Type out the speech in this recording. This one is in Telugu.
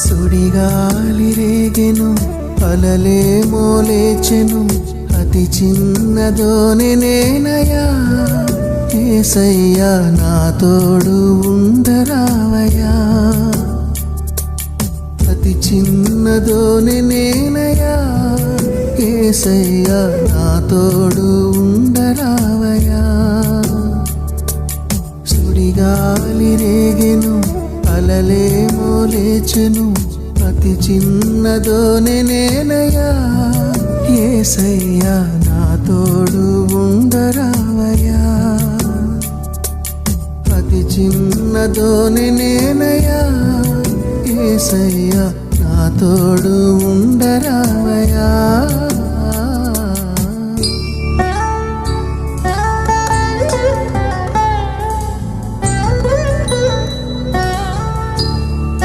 సుడిగాలి రేగెను అలలే మోలేచెను అతి చిన్నదోనె నేనయ్యా యేసయ్యా నా తోడు ఉండరావయ్యా అతి చిన్నదోనె నేనయ్యా యేసయ్యా నా తోడు ఉండరావయ్యా సుడిగాలి రేగెను అలలే మోలేచెను అతి చిన్నదోనె నేనయ్యా యేసయ్యా నా తోడు ఉండరావయ్యా అతి చిన్నదోనె నేనయ్యా యేసయ్యా నా తోడు ఉండరావయ్యా